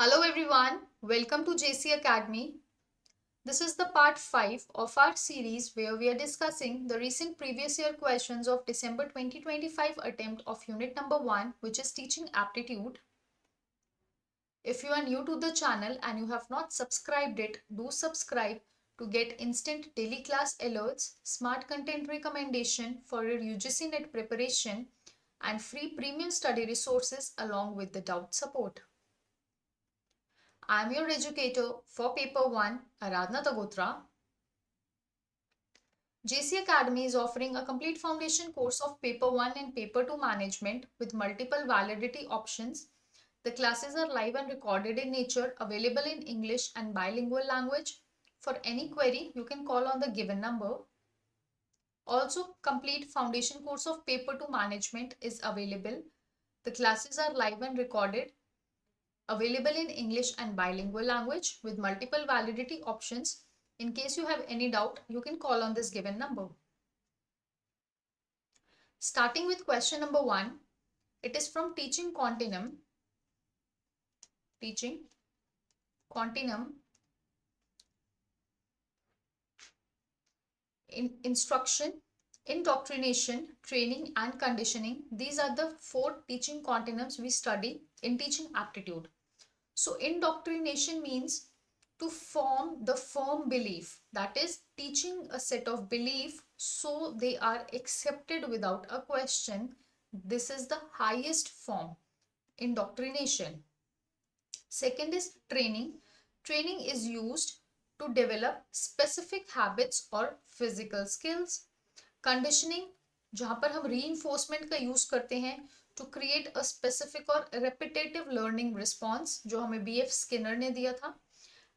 Hello everyone, welcome to JC Academy. This is the part 5 of our series where we are discussing the recent previous year questions of December 2025 attempt of unit number 1, which is teaching aptitude. If you are new to the channel and you have not subscribed it, do subscribe to get instant daily class alerts, smart content recommendation for your UGC NET preparation and free premium study resources along with the doubt support. I am your educator for paper 1, Aradhna Tagotra. JC Academy is offering a complete foundation course of paper 1 and paper 2 management with multiple validity options. The classes are live and recorded in nature, available in English and bilingual language. For any query, you can call on the given number. Also, complete foundation course of paper 2 management is available. The classes are live and recorded, available in English and bilingual language with multiple validity options. In case you have any doubt, you can call on this given number. Starting with question number 1, it is from Teaching Continuum. Teaching Continuum. Instruction, indoctrination, training and conditioning. These are the 4 teaching continuums we study in teaching aptitude. So indoctrination means to form the firm belief, that is teaching a set of belief so they are accepted without a question. This is the highest form, indoctrination. Second is training. Training is used to develop specific habits or physical skills. Conditioning, जहां पर हम reinforcement का use करते हैं to create a specific और repetitive learning response, जो हमें BF Skinner ने दिया था.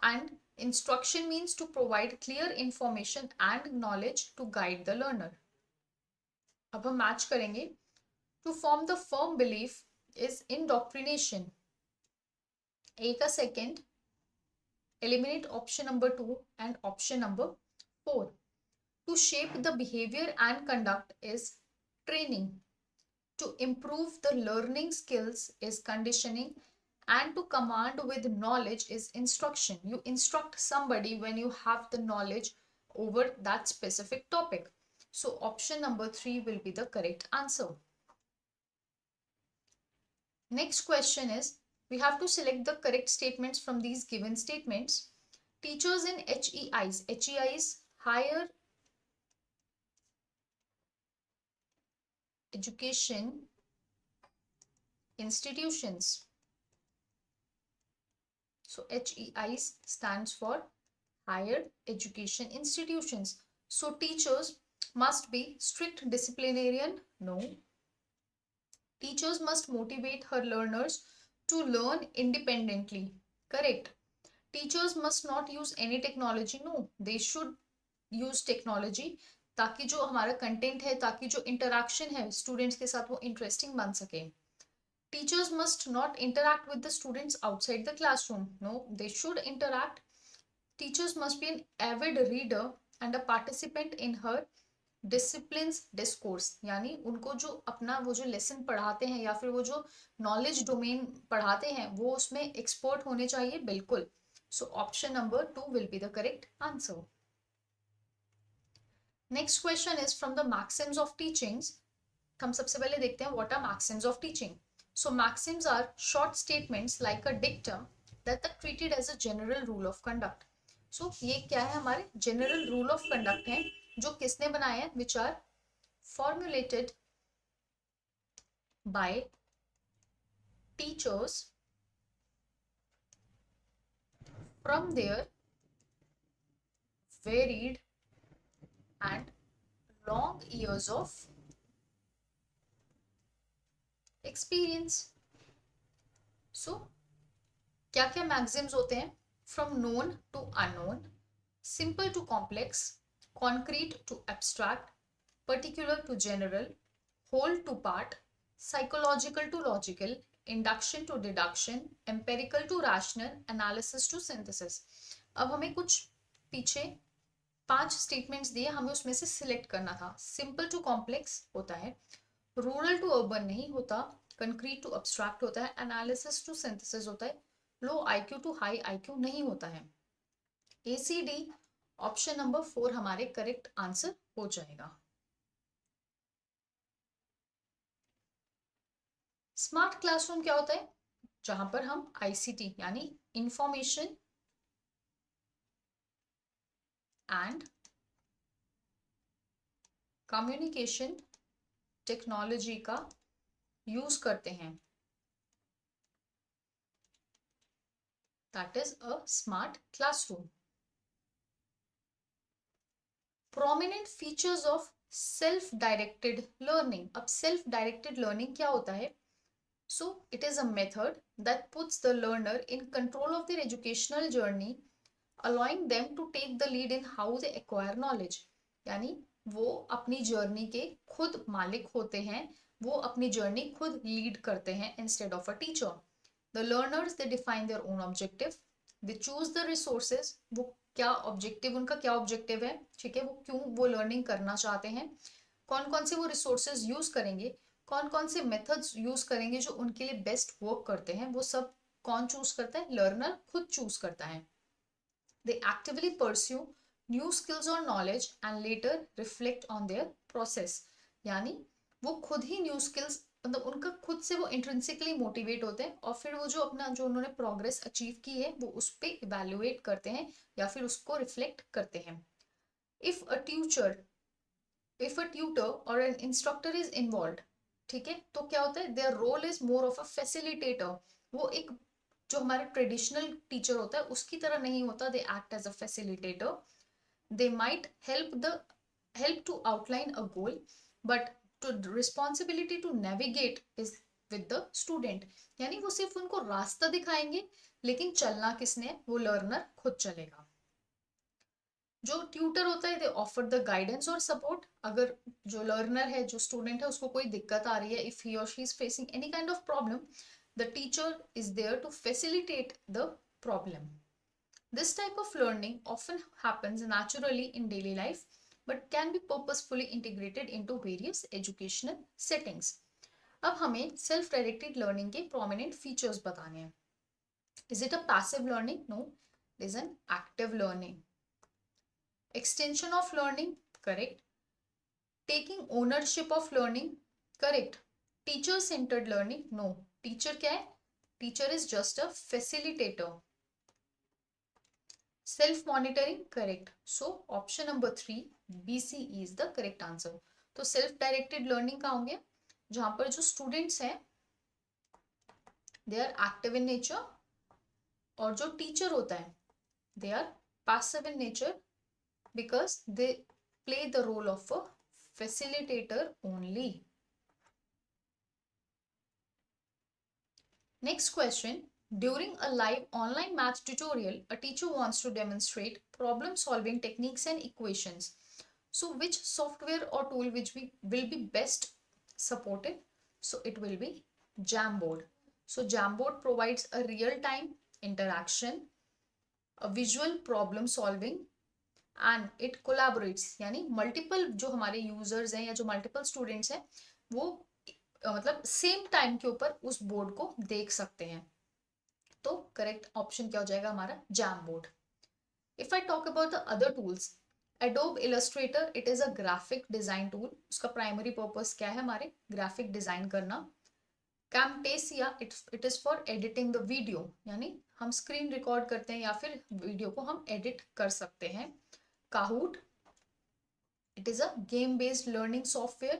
And instruction means to provide clear information and knowledge to guide the learner. अब हम मैच करेंगे. To form the firm belief is indoctrination. A का second, eliminate option number 2 and option number 4. To shape the behavior and conduct is training. To improve the learning skills is conditioning, and to command with knowledge is instruction. You instruct somebody when you have the knowledge over that specific topic. So option number 3 will be the correct answer. Next question is, we have to select the correct statements from these given statements. Teachers in HEIs, higher education institutions. So HEIs stands for higher education institutions. So teachers must be strict disciplinarian? No. Teachers must motivate her learners to learn independently. Correct. Teachers must not use any technology. No, they should use technology ताकि जो हमारा content है, ताकि जो interaction है students के साथ वो इंटरेस्टिंग बन सके. Teachers must not interact with the students outside the classroom. No, they should interact. Teachers must be an avid reader and a participant in her disciplines discourse, यानी उनको जो अपना वो जो लेसन पढ़ाते हैं या फिर वो जो नॉलेज डोमेन पढ़ाते हैं वो उसमें एक्सपर्ट होने चाहिए. बिल्कुल. So option number 2 will be the correct answer. Next question is from the maxims of teachings. हम सबसे पहले देखते हैं what are maxims of teaching. So maxims are short statements like a dictum that are treated as a general rule of conduct. So ये क्या है, हमारे general rule of conduct है जो किसने बनाए हैं, which are formulated by teachers from their varied and long years of experience. So क्या क्या मैक्सिम्स होते हैं? From known to unknown, simple to complex, concrete to abstract, particular to general, whole to part, psychological to logical, induction to deduction, empirical to rational, analysis to synthesis. अब हमें कुछ पीछे 5 statements दिए, हमें उसमें से सिलेक्ट करना था. सिंपल टू कॉम्प्लेक्स होता है, रूरल टू अर्बन नहीं होता, कंक्रीट टू अब्स्ट्रैक्ट होता है, एनालिसिस टू सिंथेसिस होता है, लो आईक्यू टू हाई आईक्यू नहीं होता है। ACD ऑप्शन नंबर 4 हमारे करेक्ट आंसर हो जाएगा। स्मार्ट क्लासरूम क्या होता है? जहां पर हम ICT यानी इंफॉर्मेशन एंड कम्युनिकेशन टेक्नोलॉजी का यूज करते हैं, that is a smart classroom. Prominent features of self directed learning. अब सेल्फ डायरेक्टेड लर्निंग क्या होता है? So it is a method that puts the learner in control of their educational journey, allowing them to take the lead in how they acquire knowledge. यानी वो अपनी journey के खुद मालिक होते हैं, वो अपनी जर्नी खुद लीड करते हैं instead of a teacher. The learners they define their own objective, they choose the resources, वो क्या ऑब्जेक्टिव, उनका क्या ऑब्जेक्टिव है, ठीक है, वो क्यों वो लर्निंग करना चाहते हैं, कौन कौन से वो रिसोर्सेज यूज करेंगे, कौन कौन से मेथड्स यूज करेंगे जो उनके लिए बेस्ट वर्क करते हैं, वो सब कौन चूज करता है? लर्नर खुद चूज करता है। दे एक्टिवली परस्यू न्यू स्किल्स और knowledge and later reflect on their process. यानी वो खुद ही न्यू स्किल्स, मतलब उनका खुद से वो इंट्रिंसिकली मोटिवेट होते हैं और फिर वो जो अपना जो उन्होंने प्रोग्रेस अचीव की है वो उस पर इवेल्युएट करते हैं या फिर उसको रिफ्लेक्ट करते हैं। If a tutor if a tutor or an instructor is involve, ठीक है, तो क्या होता है? Their role is more of a facilitator. वो एक जो हमारे ट्रेडिशनल टीचर होता है उसकी तरह नहीं होता, they act as a facilitator. They might help to outline a goal, but to responsibility to navigate is with the student. यानी वो सिर्फ उनको रास्ता दिखाएंगे, लेकिन चलना किसने है? वो लर्नर खुद चलेगा। जो ट्यूटर होता है दे ऑफर द गाइडेंस और सपोर्ट। अगर जो लर्नर है, जो स्टूडेंट है, उसको कोई दिक्कत आ रही है, इफ ही और she is facing any kind of problem, the teacher is there to facilitate the problem. This type of learning often happens naturally in daily life but can be purposefully integrated into various educational settings. अब हमें self directed learning के prominent features बताने हैं। Is it a passive learning? No, it is an active learning. Extension of learning, correct. Taking ownership of learning, correct. Teacher centered learning, no. Teacher क्या है? Teacher is just a facilitator. Self monitoring, correct. So option number 3 BC is the correct answer. तो self directed learning कहाँ होंगे? जहां पर जो students हैं they are active in nature, और जो टीचर होता है they are passive in nature, because they play the role of a facilitator only. Next question. During a live online math tutorial, a teacher wants to demonstrate problem solving techniques and equations. So which software or tool which will be best supported? So it will be Jamboard. So Jamboard provides a real time interaction, a visual problem solving, and it collaborates. यानी multiple जो हमारे users हैं या जो multiple students हैं वो मतलब same time के ऊपर उस बोर्ड को देख सकते हैं। तो करेक्ट ऑप्शन क्या हो जाएगा हमारा? Jam board. If I talk about the other tools, adobe Illustrator it is a graphic design tool. उसका प्राइमरी पर्पस क्या है? हमारे ग्राफिक डिजाइन करना। Camtasia it is for editing the video, यानी हम स्क्रीन रिकॉर्ड करते हैं या फिर वीडियो को हम एडिट कर सकते हैं। Kahoot, it is a game based learning software,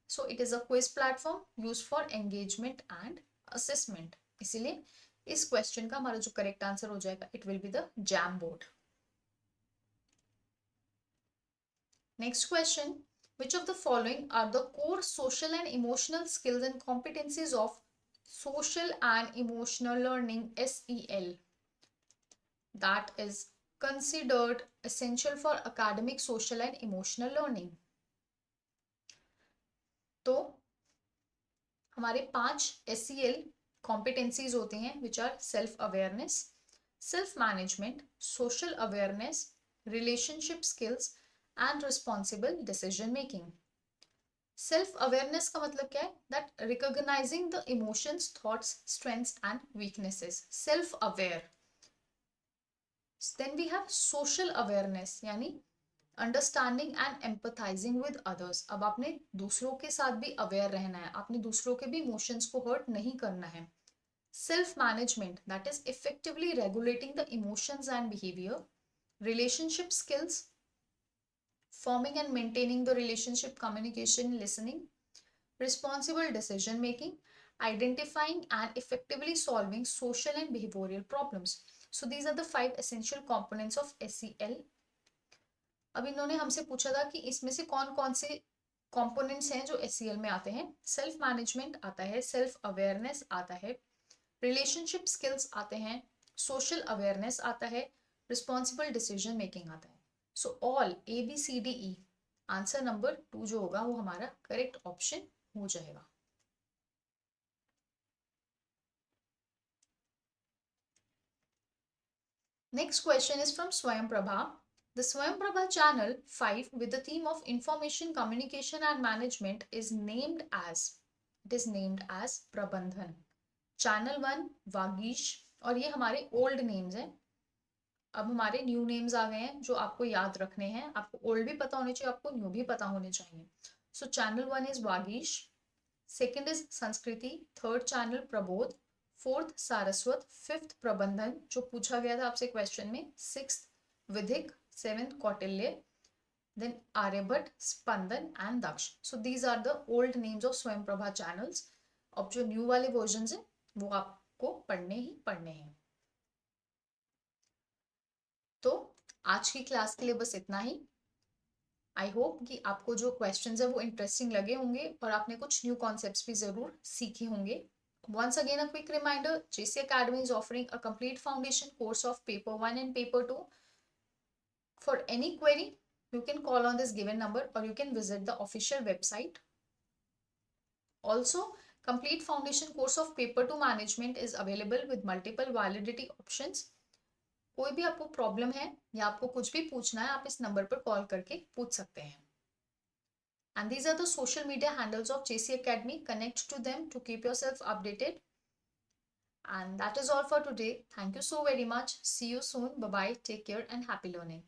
so it is a quiz platform used for engagement and assessment. इसीलिए इस क्वेश्चन का हमारा जो करेक्ट आंसर हो जाएगा it will be the jam board. Next question, which of the following are the core social and emotional skills and competencies of social and emotional learning, SEL, that is considered essential for academic, social and emotional learning? तो हमारे 5 SEL competencies होती हैं which are self awareness, self management, social awareness, relationship skills and responsible decision making. Self awareness का मतलब क्या है? That recognizing the emotions, thoughts, strengths and weaknesses, self aware. Then we have social awareness, यानी understanding and empathizing with others. अब आपने दूसरों के साथ भी अवेयर रहना है, आपने दूसरों के भी इमोशंस को हर्ट नहीं करना है. Self management, that is effectively regulating the emotions and behaviour. Relationship skills, forming and maintaining the relationship, communication, listening. Responsible decision making, identifying and effectively solving social and behavioral problems. So these are the 5 essential components of SEL. अब इन्होंने हमसे पूछा था कि इसमें से कौन कौन से कंपोनेंट्स हैं जो SEL में आते हैं. सेल्फ मैनेजमेंट आता है, सेल्फ अवेयरनेस आता है, रिलेशनशिप स्किल्स आते हैं, सोशल अवेयरनेस आता है, रिस्पॉन्सिबल डिसीजन मेकिंग आता है. So all ABCDE, answer number 2 जो होगा वो हमारा करेक्ट ऑप्शन हो जाएगा. Next question is from Swayam Prabha. The Swayam Prabha channel 5 with the theme of information, communication and management is named as, it is named as Prabandhan. Channel 1 Vagish, और ये हमारे old names हैं. अब हमारे new names आ गए हैं जो आपको याद रखने हैं. आपको ओल्ड भी पता होने चाहिए, आपको न्यू भी पता होने चाहिए. So channel 1 is Vagish, second is Sanskriti, third channel Prabodh, fourth Saraswat, fifth Prabandhan जो पूछा गया था आपसे क्वेश्चन में, sixth Vidhik, seventh Kautilya, then Aryabhatt, Spandan and Daksh. So these are the old names of Swayam Prabha channels. अब जो न्यू वाले वर्जन है वो आपको पढ़ने ही पढ़ने हैं. तो आज की क्लास के लिए बस इतना ही. आई होप कि आपको जो क्वेश्चंस है वो इंटरेस्टिंग लगे होंगे और आपने कुछ न्यू कॉन्सेप्ट्स भी जरूर सीखे होंगे. Once again, a quick reminder, JC Academy is offering a complete foundation course of paper 1 and paper 2. For any query, you can call on this given number or you can visit the official website. Also, complete foundation course of paper 2 management is available with multiple validity options. कोई भी आपको problem है या आपको कुछ भी पूछना है, आप इस नंबर पर कॉल करके पूछ सकते हैं. And these are the social media handles of JC Academy. Connect to them to keep yourself updated. And that is all for today. Thank you so very much. See you soon. Bye bye. Take care and happy learning.